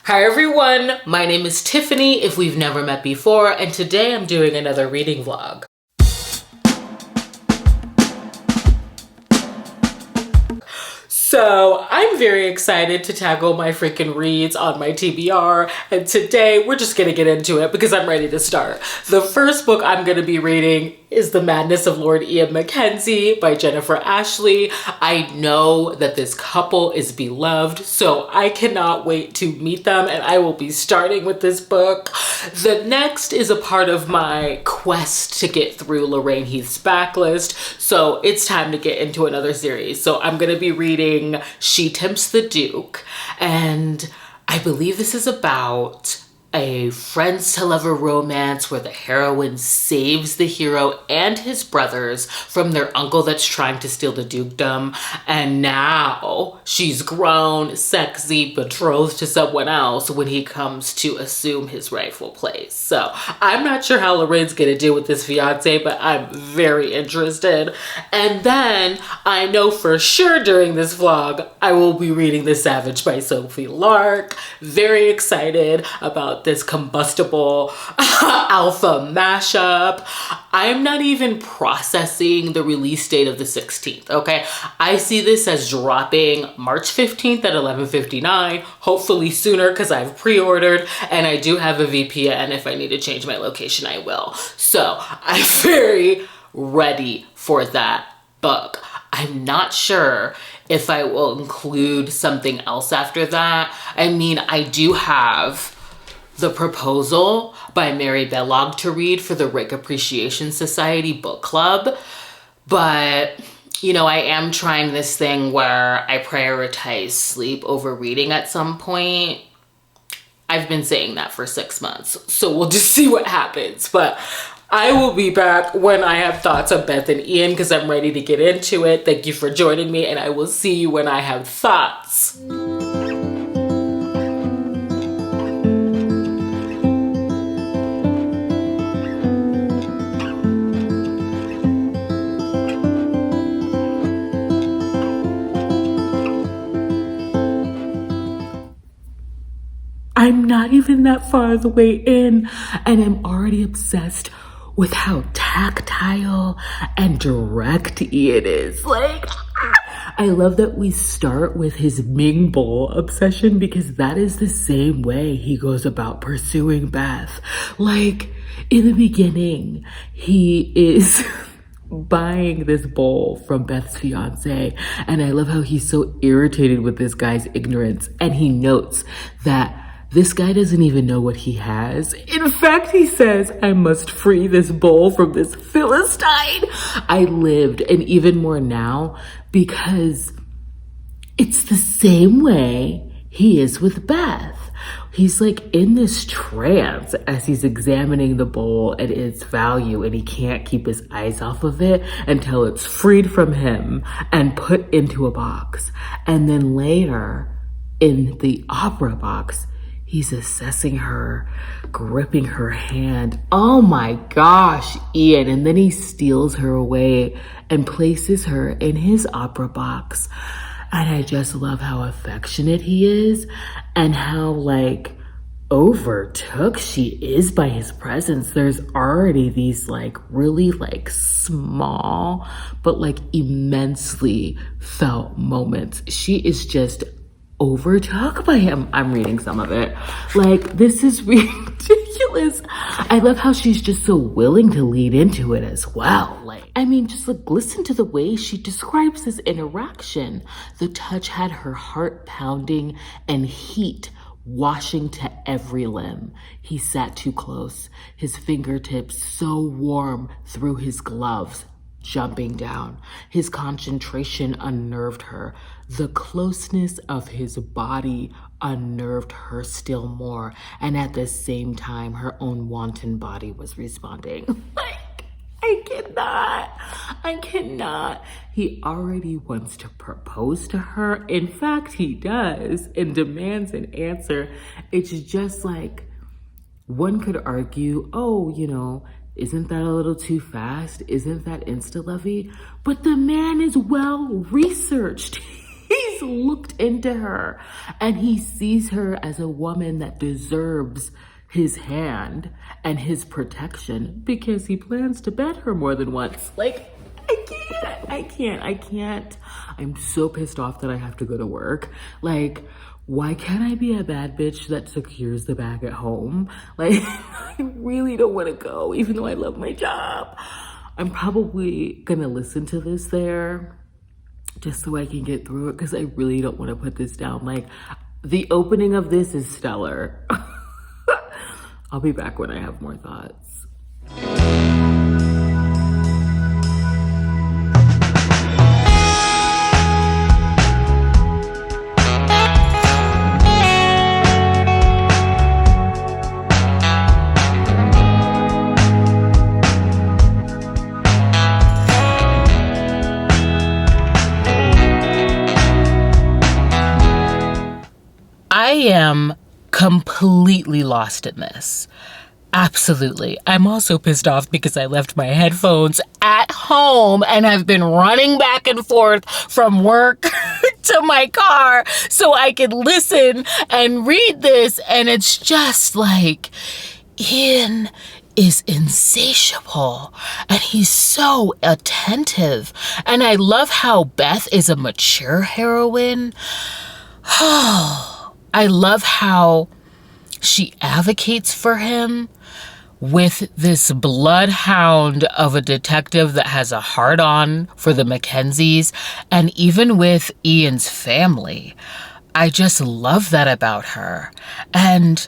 Hi everyone, my name is Tiffany if we've never met before, and today I'm doing another reading vlog. So I'm very excited to tackle my freaking reads on my TBR, and today we're just gonna get into it because I'm ready to start. The first book I'm gonna be reading is The Madness of Lord Ian McKenzie by Jennifer Ashley. I know that this couple is beloved, so I cannot wait to meet them, and I will be starting with this book. The next is a part of my quest to get through Lorraine Heath's Backlist, so it's time to get into another series. So I'm gonna be reading She Tempts the Duke, and I believe this is about a friends to lover romance where the heroine saves the hero and his brothers from their uncle that's trying to steal the dukedom, and now she's grown, sexy, betrothed to someone else when he comes to assume his rightful place. So I'm not sure how Lorraine's gonna do with this fiance, but I'm very interested. And then I know for sure during this vlog I will be reading The Savage by Sophie Lark. Very excited about this combustible alpha mashup. I'm not even processing the release date of the 16th, okay? I see this as dropping March 15th at 11:59, hopefully sooner because I've pre-ordered, and I do have a VPN. If I need to change my location, I will. So I'm very ready for that book. I'm not sure if I will include something else after that. I mean, I do have The Proposal by Mary Bellog to read for the Rick Appreciation Society book club. But, you know, I am trying this thing where I prioritize sleep over reading at some point. I've been saying that for 6 months, so we'll just see what happens. But I will be back when I have thoughts on Beth and Ian because I'm ready to get into it. Thank you for joining me, and I will see you when I have thoughts. I'm not even that far the way in, and I'm already obsessed with how tactile and direct Ian is. Like, I love that we start with his Ming Bowl obsession because that is the same way he goes about pursuing Beth. Like, in the beginning, he is buying this bowl from Beth's fiance, and I love how he's so irritated with this guy's ignorance, and he notes that this guy doesn't even know what he has. In fact, he says, I must free this bowl from this Philistine. I lived, and even more now, because it's the same way he is with Beth. He's like in this trance as he's examining the bowl and its value, and he can't keep his eyes off of it until it's freed from him and put into a box. And then later, in the opera box, he's assessing her, gripping her hand. Oh my gosh, Ian. And then he steals her away and places her in his opera box. And I just love how affectionate he is and how like overtook she is by his presence. There's already these like really like small but like immensely felt moments. She is just overtook by him. I'm reading some of it. Like, this is ridiculous. I love how she's just so willing to lead into it as well. Like, I mean, just like listen to the way she describes this interaction. The touch had her heart pounding and heat washing to every limb. He sat too close, his fingertips so warm through his gloves, jumping down. His concentration unnerved her. The closeness of his body unnerved her still more, and at the same time, her own wanton body was responding. Like, I cannot. He already wants to propose to her. In fact, he does, and demands an answer. It's just like, one could argue, oh, you know, isn't that a little too fast? Isn't that insta-lovey? But the man is well researched. He's He's looked into her and he sees her as a woman that deserves his hand and his protection because he plans to bed her more than once. Like, I can't. I'm so pissed off that I have to go to work. Like, why can't I be a bad bitch that secures the bag at home? Like, I really don't want to go, even though I love my job. I'm probably gonna listen to this there just so I can get through it because I really don't want to put this down. Like, the opening of this is stellar. I'll be back when I have more thoughts. I am completely lost in this. Absolutely. I'm also pissed off because I left my headphones at home and I've been running back and forth from work to my car so I could listen and read this. And it's just like, Ian is insatiable and he's so attentive. And I love how Beth is a mature heroine. I love how she advocates for him with this bloodhound of a detective that has a hard-on for the McKenzies and even with Ian's family. I just love that about her. And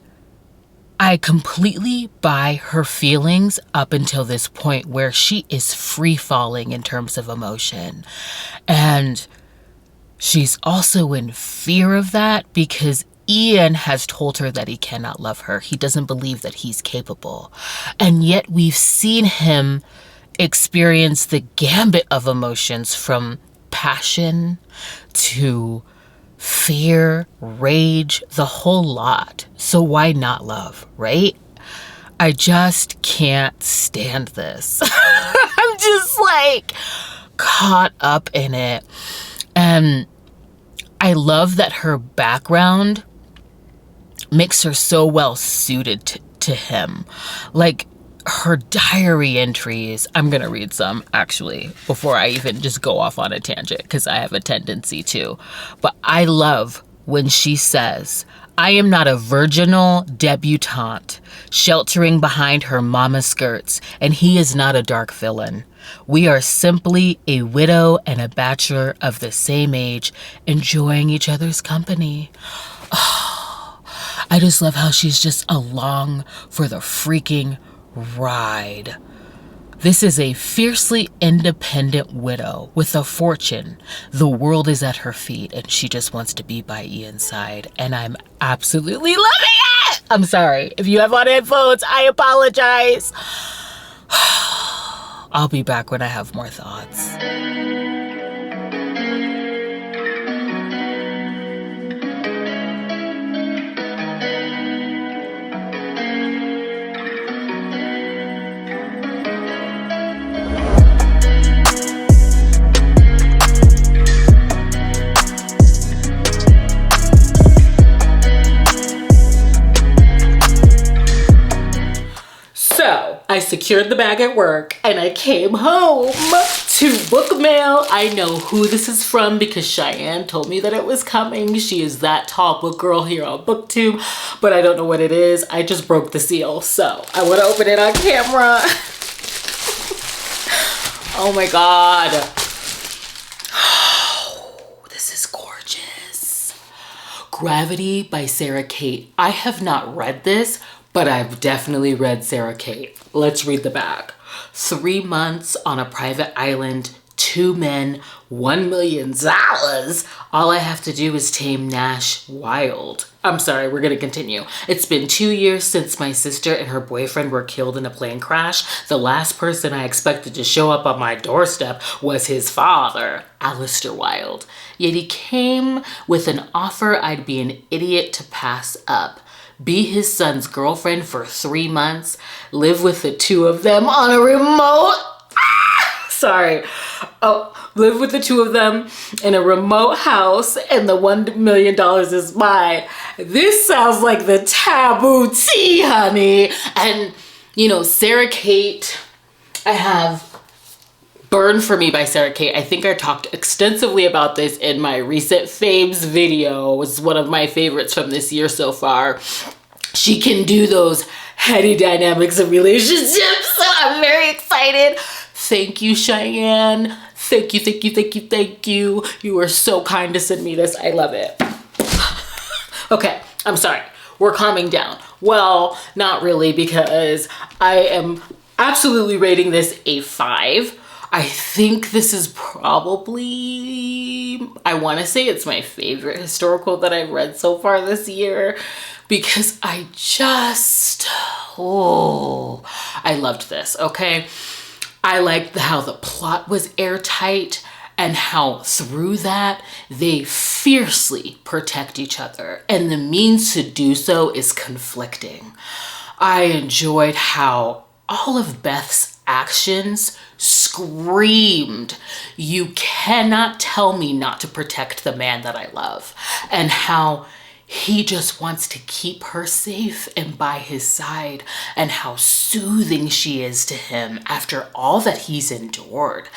I completely buy her feelings up until this point where she is free-falling in terms of emotion. And she's also in fear of that because Ian has told her that he cannot love her. He doesn't believe that he's capable. And yet we've seen him experience the gambit of emotions from passion to fear, rage, the whole lot. So why not love, right? I just can't stand this. I'm just like caught up in it. And I love that her background makes her so well suited to him. Like her diary entries, I'm going to read some actually before I even just go off on a tangent because I have a tendency to. But I love when she says, I am not a virginal debutante sheltering behind her mama's skirts, and he is not a dark villain. We are simply a widow and a bachelor of the same age, enjoying each other's company. Oh, I just love how she's just along for the freaking ride. This is a fiercely independent widow with a fortune. The world is at her feet, and she just wants to be by Ian's side, and I'm absolutely loving it! I'm sorry. If you have on headphones, I apologize. I'll be back when I have more thoughts. So I secured the bag at work and I came home to book mail. I know who this is from because Cheyenne told me that it was coming. She is that tall book girl here on BookTube, but I don't know what it is. I just broke the seal, so I want to open it on camera. Oh my God. Oh, this is gorgeous. Gravity by Sarah Kate. I have not read this, but I've definitely read Sarah Kate. Let's read the back. 3 months on a private island, 2 men, $1 million. All I have to do is tame Nash Wild. I'm sorry, we're gonna continue. It's been 2 years since my sister and her boyfriend were killed in a plane crash. The last person I expected to show up on my doorstep was his father, Alistair Wild. Yet he came with an offer I'd be an idiot to pass up. Be his son's girlfriend for 3 months, live with the two of them on a remote Sorry. Oh, live with the two of them in a remote house and the $1 million is mine. This sounds like the taboo tea, honey. And, you know, Sarah Kate, I have Burn For Me by Sarah Kate. I think I talked extensively about this in my recent faves video. It was one of my favorites from this year so far. She can do those heady dynamics of relationships, so I'm very excited. Thank you, Cheyenne. Thank you, thank you, thank you, thank you. You were so kind to send me this. I love it. Okay, I'm sorry. We're calming down. Well, not really, because I am absolutely rating this a 5. I think this is probably, I want to say it's my favorite historical that I've read so far this year, because I loved this, okay? I liked how the plot was airtight and how through that they fiercely protect each other, and the means to do so is conflicting. I enjoyed how all of Beth's actions screamed, "You cannot tell me not to protect the man that I love," and how he just wants to keep her safe and by his side, and how soothing she is to him after all that he's endured.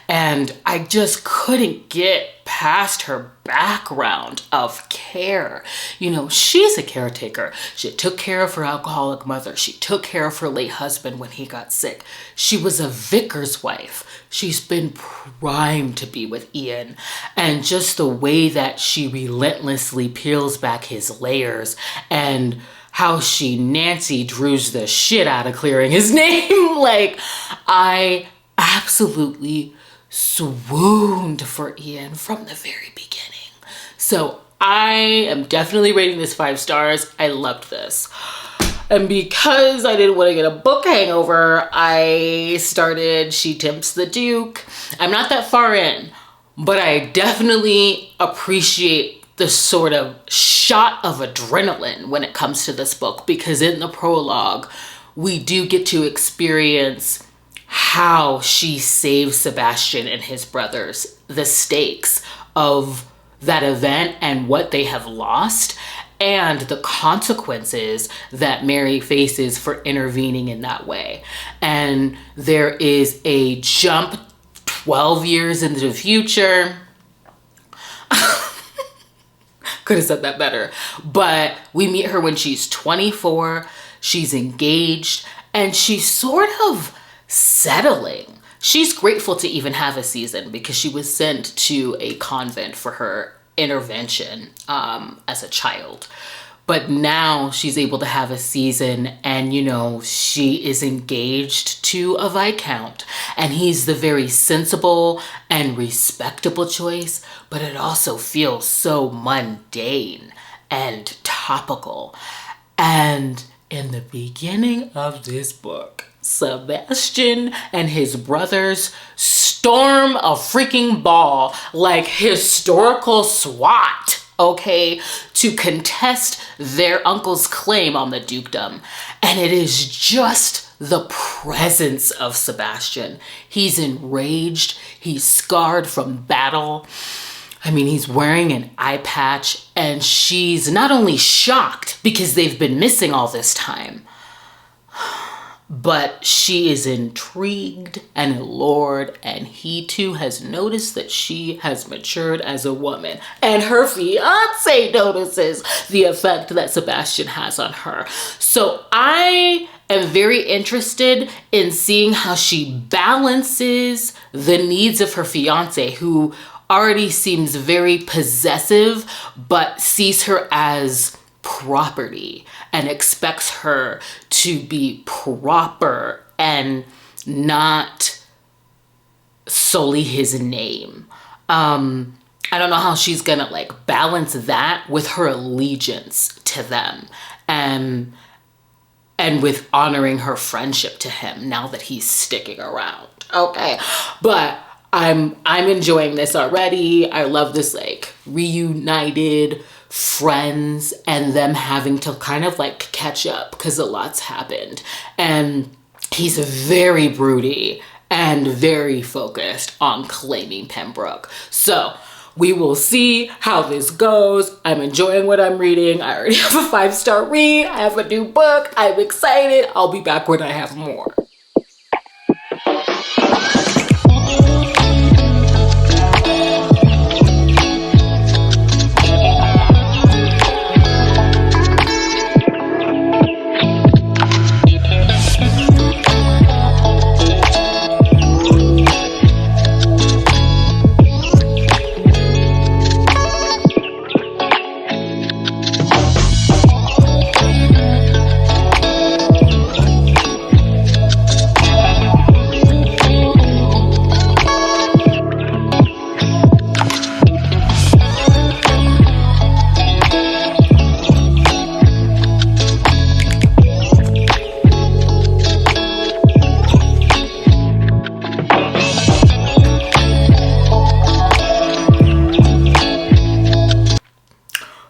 And I just couldn't get past her background of care. You know, she's a caretaker. She took care of her alcoholic mother. She took care of her late husband when he got sick. She was a vicar's wife. She's been primed to be with Ian. And just the way that she relentlessly peels back his layers, and how she Nancy Drews the shit out of clearing his name. Like, I absolutely swooned for Ian from the very beginning. So I am definitely rating this 5 stars. I loved this. And because I didn't want to get a book hangover, I started She Tempts the Duke. I'm not that far in, but I definitely appreciate the sort of shot of adrenaline when it comes to this book, because in the prologue, we do get to experience how she saves Sebastian and his brothers, the stakes of that event and what they have lost, and the consequences that Mary faces for intervening in that way. And there is a jump 12 years into the future. Could have said that better. But we meet her when she's 24, she's engaged, and she's sort of settling. She's grateful to even have a season, because she was sent to a convent for her intervention as a child. But now she's able to have a season, and, you know, she is engaged to a viscount, and he's the very sensible and respectable choice, but it also feels so mundane and topical. And in the beginning of this book, Sebastian and his brothers storm a freaking ball like historical SWAT, okay, to contest their uncle's claim on the dukedom. And it is just the presence of Sebastian. He's enraged, he's scarred from battle. I mean, he's wearing an eye patch, and she's not only shocked because they've been missing all this time, but she is intrigued and allured, and he too has noticed that she has matured as a woman, and her fiance notices the effect that Sebastian has on her. So I am very interested in seeing how she balances the needs of her fiance, who already seems very possessive, but sees her as property and expects her to be proper and not solely his name. I don't know how she's gonna like balance that with her allegiance to them, and with honoring her friendship to him now that he's sticking around. Okay, but I'm enjoying this already. I love this like reunited friends and them having to kind of like catch up because a lot's happened. And he's very broody and very focused on claiming Pembroke. So we will see how this goes. I'm enjoying what I'm reading. I already have a 5-star read. I have a new book. I'm excited. I'll be back when I have more.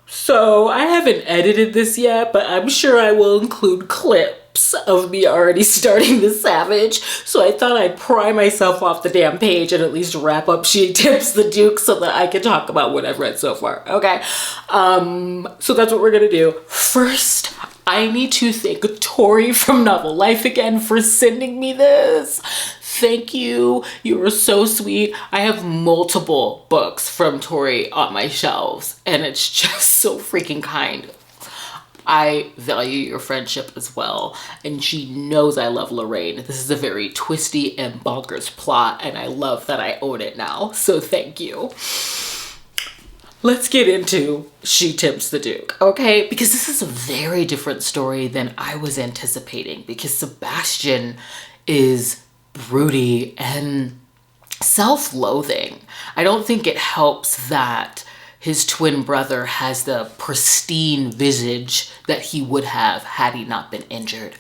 So I haven't edited this yet, but I'm sure I will include clips of me already starting The Savage. So I thought I'd pry myself off the damn page and at least wrap up She Tempts the Duke so that I can talk about what I've read so far. Okay. So that's what we're gonna do. First, I need to thank Tori from Novel Life again for sending me this. Thank you. You were so sweet. I have multiple books from Tori on my shelves, and it's just so freaking kind. I value your friendship as well, and she knows I love Lorraine. This is a very twisty and bonkers plot, and I love that I own it now, so thank you. Let's get into She Tempts the Duke, okay? Because this is a very different story than I was anticipating, because Sebastian is broody and self-loathing. I don't think it helps that his twin brother has the pristine visage that he would have had he not been injured.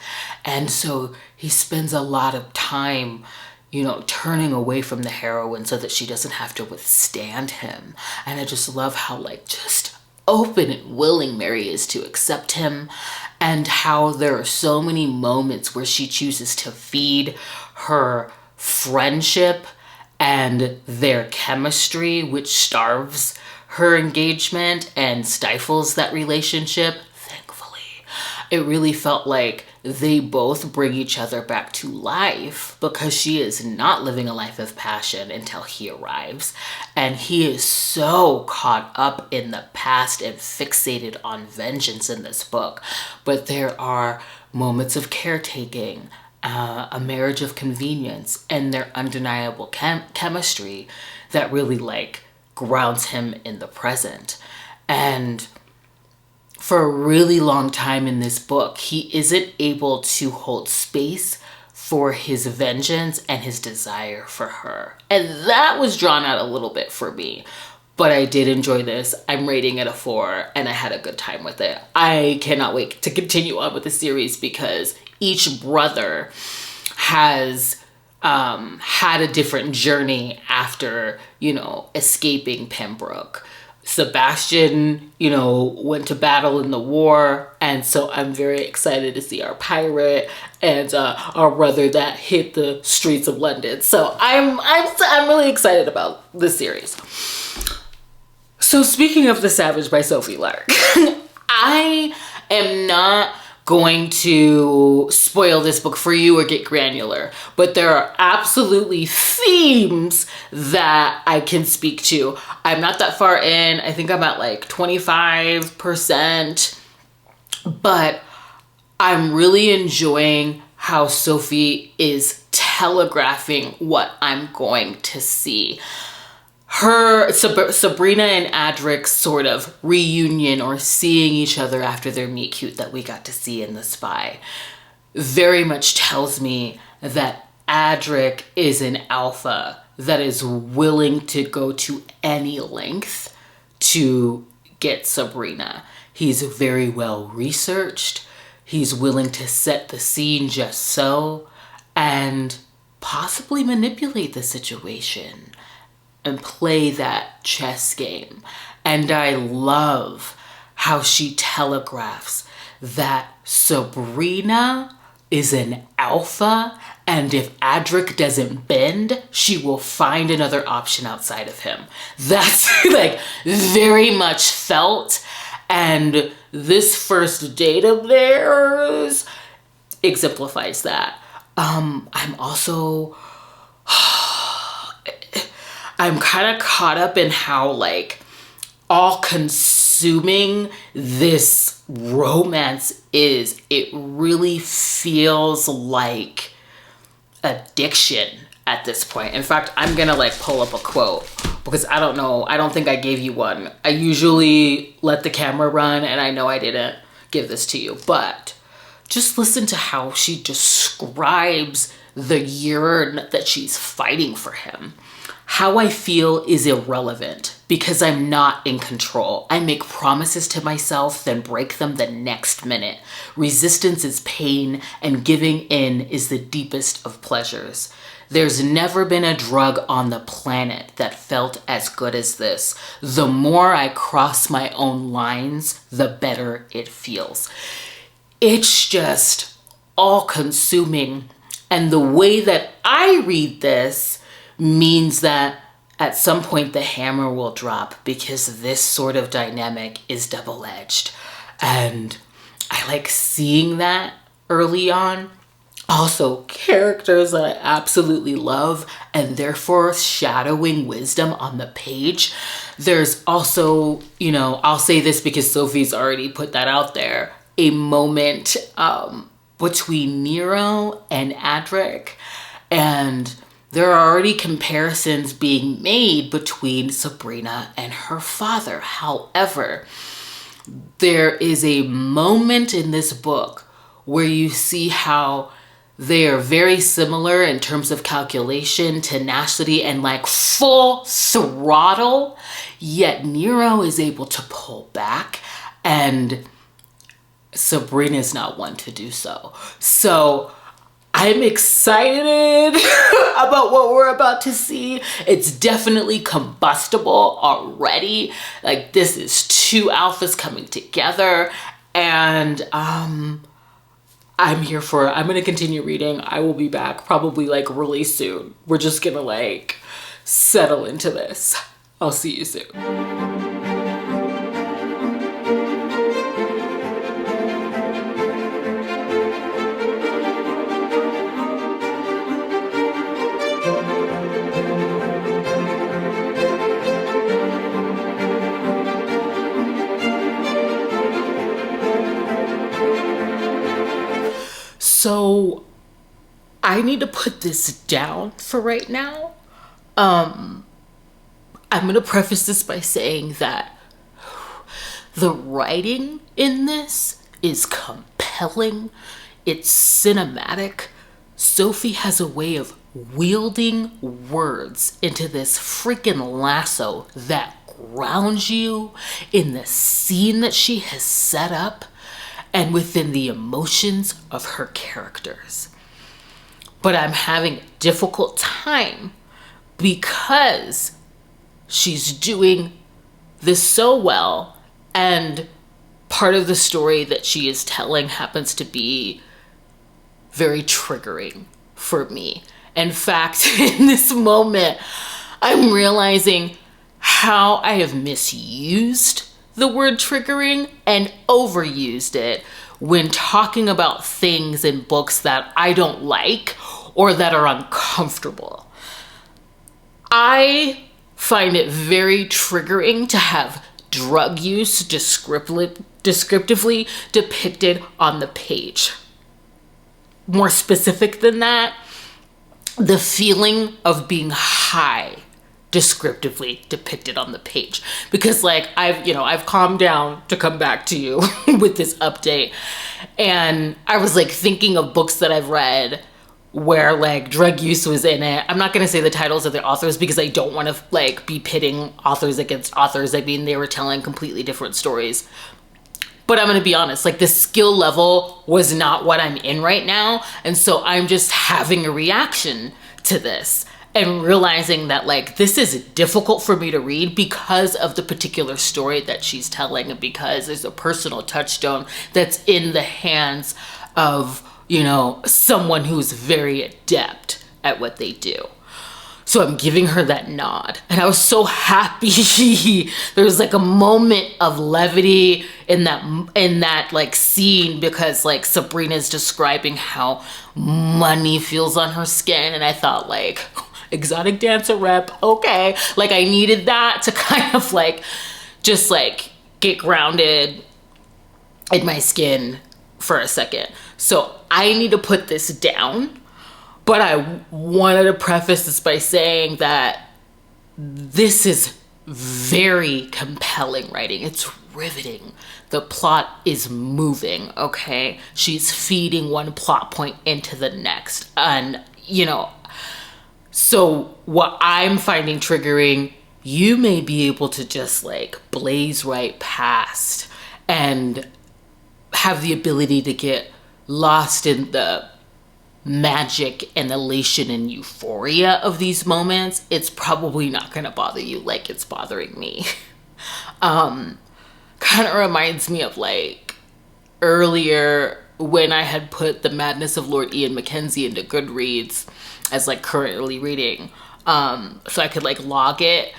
And so he spends a lot of time, you know, turning away from the heroine so that she doesn't have to withstand him. And I just love how, like, just open and willing Mary is to accept him, and how there are so many moments where she chooses to feed her friendship and their chemistry, which starves her engagement and stifles that relationship. Thankfully, it really felt like they both bring each other back to life, because she is not living a life of passion until he arrives. And he is so caught up in the past and fixated on vengeance in this book. But there are moments of caretaking, a marriage of convenience, and their undeniable chemistry that really, like, grounds him in the present. And for a really long time in this book, he isn't able to hold space for his vengeance and his desire for her. And that was drawn out a little bit for me. But I did enjoy this. I'm rating it a 4, and I had a good time with it. I cannot wait to continue on with the series, because each brother has had a different journey after, you know, escaping Pembroke. Sebastian, you know, went to battle in the war, and so I'm very excited to see our pirate and our brother that hit the streets of London. So I'm really excited about this series. So speaking of The Savage by Sophie Lark, I am not going to spoil this book for you or get granular, but there are absolutely themes that I can speak to. I'm not that far in. I think I'm at like 25%, but I'm really enjoying how Sophie is telegraphing what I'm going to see. Her, Sabrina and Adric's sort of reunion, or seeing each other after their meet cute that we got to see in The Spy, very much tells me that Adric is an alpha that is willing to go to any length to get Sabrina. He's very well researched. He's willing to set the scene just so, and possibly manipulate the situation and play that chess game. And I love how she telegraphs that Sabrina is an alpha And if Adric doesn't bend, she will find another option outside of him. That's like very much felt. And this first date of theirs exemplifies that. I'm also, I'm kind of caught up in how like all consuming this romance is. It really feels like addiction at this point. In fact, I'm gonna like pull up a quote because I don't know, I don't think I gave you one. I usually let the camera run and I know I didn't give this to you, but just listen to how she describes the yearn that she's fighting for him. How I feel is irrelevant because I'm not in control. I make promises to myself, then break them the next minute. Resistance is pain, and giving in is the deepest of pleasures. There's never been a drug on the planet that felt as good as this. The more I cross my own lines, the better it feels. It's just all consuming. And the way that I read this means that at some point the hammer will drop, because this sort of dynamic is double-edged. And I like seeing that early on. Also, characters that I absolutely love and therefore shadowing wisdom on the page. There's also, you know, I'll say this because Sophie's already put that out there, a moment between Nero and Adric, and there are already comparisons being made between Sabrina and her father. However, there is a moment in this book where you see how they are very similar in terms of calculation, tenacity, and like full throttle, yet Nero is able to pull back and Sabrina is not one to do so. So I'm excited about what we're about to see. It's definitely combustible already. Like, this is two alphas coming together, and I'm here for it. I'm gonna continue reading. I will be back probably like really soon. We're just gonna like settle into this. I'll see you soon. So I need to put this down for right now. I'm going to preface this by saying that the writing in this is compelling. It's cinematic. Sophie has a way of wielding words into this freaking lasso that grounds you in the scene that she has set up and within the emotions of her characters. But I'm having a difficult time because she's doing this so well, and part of the story that she is telling happens to be very triggering for me. In fact, in this moment, I'm realizing how I have misused the word triggering and overused it when talking about things in books that I don't like or that are uncomfortable. I find it very triggering to have drug use descriptively depicted on the page. More specific than that, the feeling of being high descriptively depicted on the page, because like I've calmed down to come back to you with this update, and I was like thinking of books that I've read where like drug use was in it. I'm not going to say the titles of the authors because I don't want to like be pitting authors against authors. I mean, they were telling completely different stories. But I'm going to be honest, like the skill level was not what I'm in right now. And so I'm just having a reaction to this and realizing that like this is difficult for me to read because of the particular story that she's telling, and because there's a personal touchstone that's in the hands of someone who's very adept at what they do. So I'm giving her that nod. And I was so happy. There was like a moment of levity in that like scene, because like Sabrina's describing how money feels on her skin. And I thought, like, exotic dancer rep, okay. Like, I needed that to kind of like just like get grounded in my skin for a second. So I need to put this down. But I wanted to preface this by saying that this is very compelling writing. It's riveting. The plot is moving, okay? She's feeding one plot point into the next. And, so what I'm finding triggering, you may be able to just like blaze right past and have the ability to get lost in the magic and elation and euphoria of these moments. It's probably not going to bother you like it's bothering me. Kind of reminds me of like earlier when I had put The Madness of Lord Ian McKenzie into Goodreads as like currently reading, so I could like log it.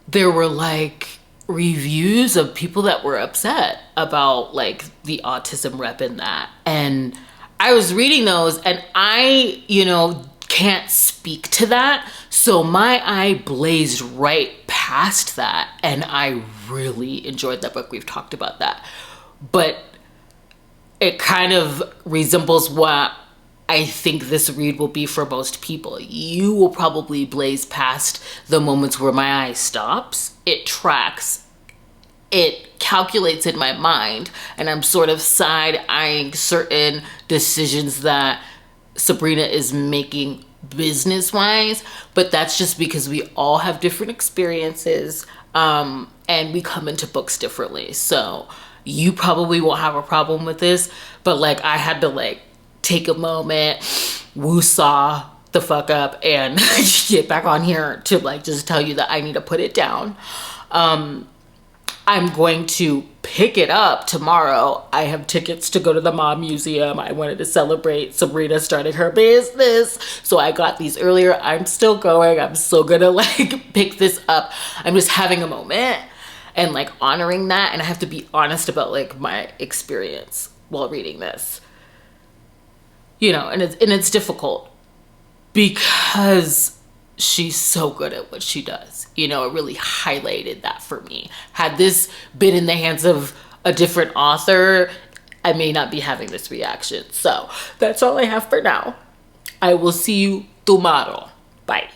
There were like reviews of people that were upset about like the autism rep in that, and I was reading those, and I, can't speak to that. So my eye blazed right past that, and I really enjoyed that book. We've talked about that. But it kind of resembles what I think this read will be for most people. You will probably blaze past the moments where my eye stops. It tracks. It calculates in my mind, and I'm sort of side-eyeing certain decisions that Sabrina is making business-wise, but that's just because we all have different experiences, and we come into books differently. So you probably won't have a problem with this, but like I had to like take a moment, woo-saw the fuck up, and get back on here to like just tell you that I need to put it down. I'm going to pick it up tomorrow. I have tickets to go to the Mom Museum. I wanted to celebrate Sabrina starting her business, so I got these earlier. I'm still going. I'm still gonna like pick this up. I'm just having a moment and like honoring that, and I have to be honest about like my experience while reading this. And it's difficult because she's so good at what she does. It really highlighted that for me. Had this been in the hands of a different author, I may not be having this reaction. So that's all I have for now. I will see you tomorrow. Bye.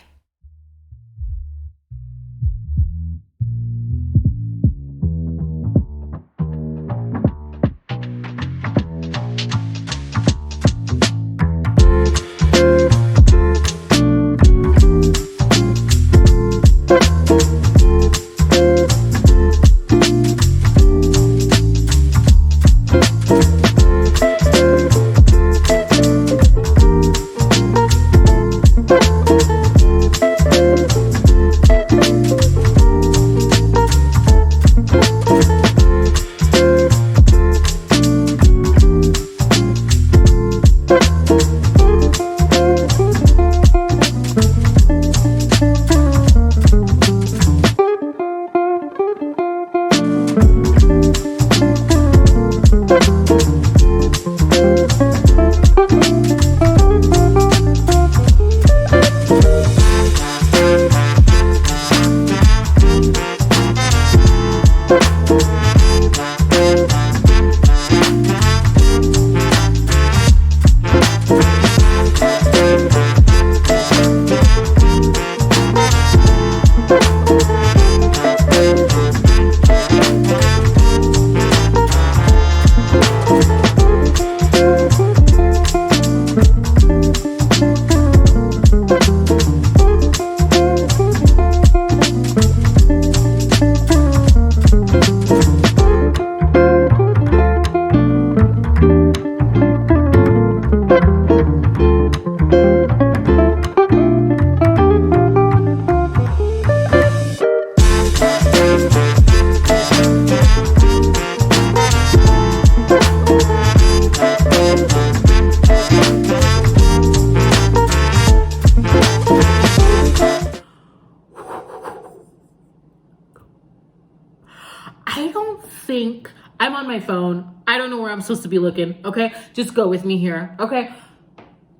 I'm on my phone. I don't know where I'm supposed to be looking, okay? Just go with me here, okay?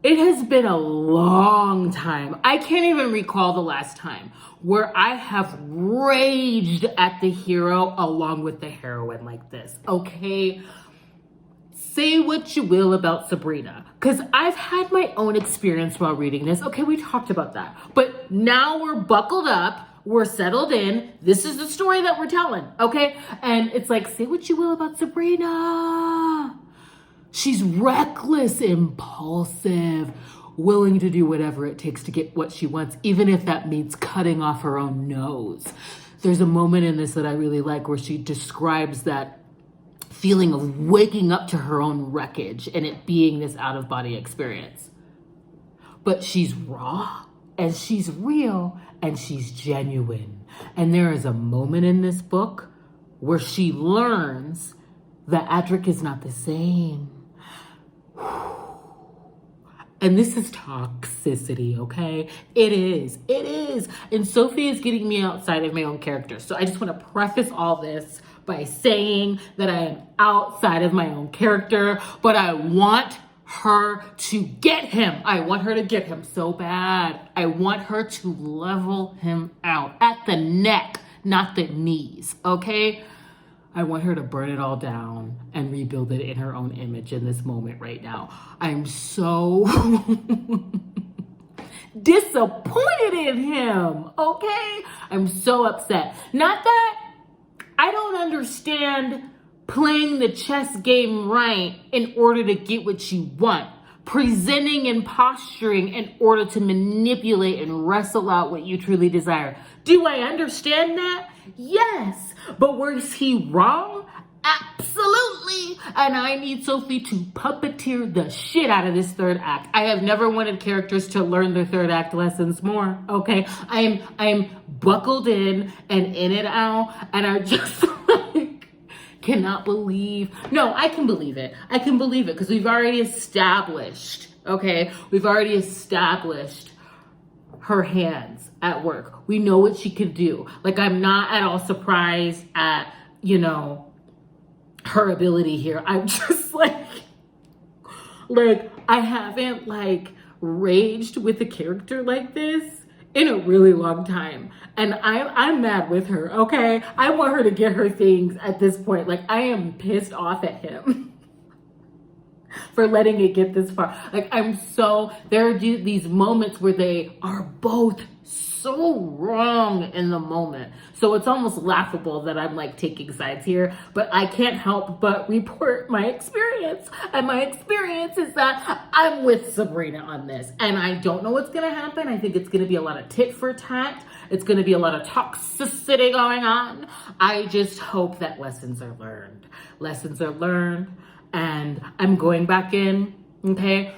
It has been a long time. I can't even recall the last time where I have raged at the hero along with the heroine like this, okay? Say what you will about Sabrina, because I've had my own experience while reading this. Okay, we talked about that. But now we're buckled up. We're settled in. This is the story that we're telling, okay? And it's like, say what you will about Sabrina. She's reckless, impulsive, willing to do whatever it takes to get what she wants, even if that means cutting off her own nose. There's a moment in this that I really like where she describes that feeling of waking up to her own wreckage and it being this out-of-body experience. But she's raw and she's real and she's genuine. And there is a moment in this book where she learns that Adric is not the same. And this is toxicity, okay? It is. And Sophie is getting me outside of my own character. So I just want to preface all this by saying that I am outside of my own character, but I want her to get him. I want her to get him so bad. I want her to level him out at the neck, not the knees, okay? I want her to burn it all down and rebuild it in her own image in this moment right now. I'm so disappointed in him, okay? I'm so upset. Not that I don't understand playing the chess game right in order to get what you want. Presenting and posturing in order to manipulate and wrestle out what you truly desire. Do I understand that? Yes. But was he wrong? Absolutely. And I need Sophie to puppeteer the shit out of this third act. I have never wanted characters to learn their third act lessons more. Okay. I'm buckled in and in it out. And I just cannot believe. No, I can believe it. I can believe it because we've already established, okay? We've already established her hands at work. We know what she can do. Like, I'm not at all surprised at, her ability here. I'm just like I haven't raged with a character like this in a really long time. And I'm mad with her, okay? I want her to get her things at this point. I am pissed off at him for letting it get this far. There are these moments where they are both so wrong in the moment. So it's almost laughable that I'm taking sides here, but I can't help but report my experience. And my experience is that I'm with Sabrina on this. And I don't know what's going to happen. I think it's going to be a lot of tit for tat. It's going to be a lot of toxicity going on. I just hope that lessons are learned. Lessons are learned. And I'm going back in, okay?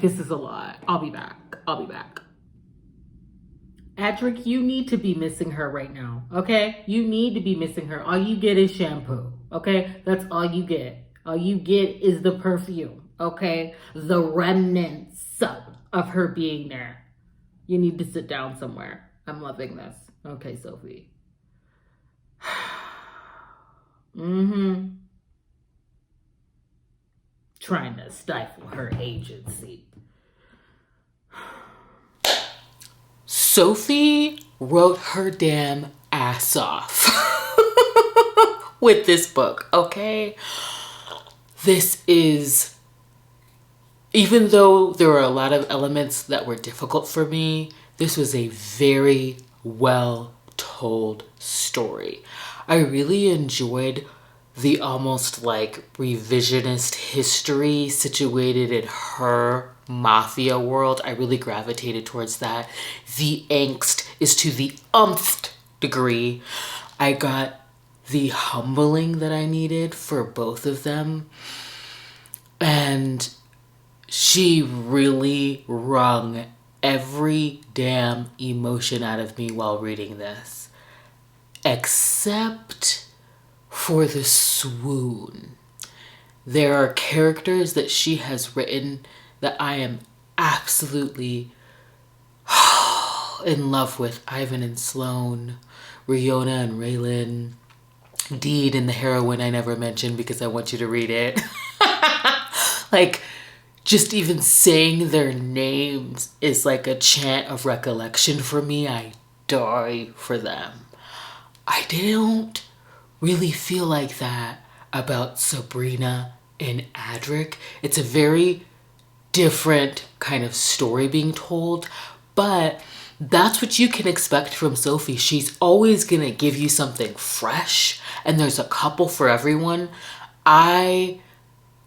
This is a lot. I'll be back. Adric, you need to be missing her right now, okay? You need to be missing her. All you get is shampoo, okay? That's all you get. All you get is the perfume, okay? The remnants of her being there. You need to sit down somewhere. I'm loving this. Okay, Sophie. Trying to stifle her agency. Sophie wrote her damn ass off with this book, okay? This is, even though there were a lot of elements that were difficult for me, this was a very well told story. I really enjoyed the almost revisionist history situated in her mafia world. I really gravitated towards that. The angst is to the umpth degree. I got the humbling that I needed for both of them. And she really wrung every damn emotion out of me while reading this. Except for the swoon. There are characters that she has written that I am absolutely in love with. Ivan and Sloane, Riona and Raylan, Deed and the heroine I never mentioned because I want you to read it. Like, just even saying their names is like a chant of recollection for me. I die for them. I didn't really feel like that about Sabrina and Adric. It's a very different kind of story being told, but that's what you can expect from Sophie. She's always gonna give you something fresh, and there's a couple for everyone. I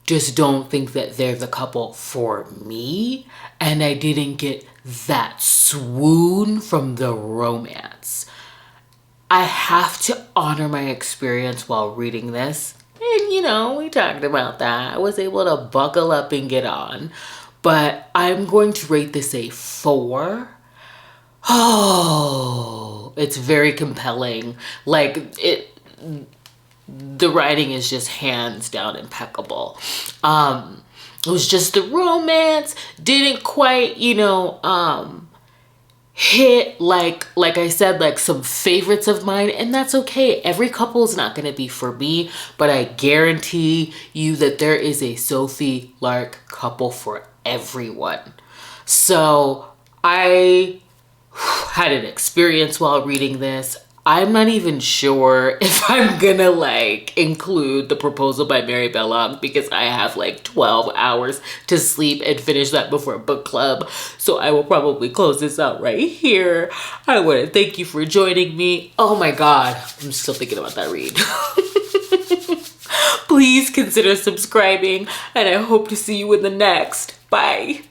just don't think that they're the couple for me, and I didn't get that swoon from the romance. I have to honor my experience while reading this. And you know, we talked about that. I was able to buckle up and get on. But I'm going to rate this a 4. Oh, it's very compelling. Like, the writing is just hands down impeccable. It was just the romance didn't quite, hit like I said, like some favorites of mine, and that's okay. Every couple is not going to be for me, but I guarantee you that there is a Sophie Lark couple for everyone. So I had an experience while reading this. I'm not even sure if I'm gonna include The Proposal by Mary Belloc because I have 12 hours to sleep and finish that before book club. So I will probably close this out right here. I want to thank you for joining me. Oh my God, I'm still thinking about that read. Please consider subscribing, and I hope to see you in the next. Bye.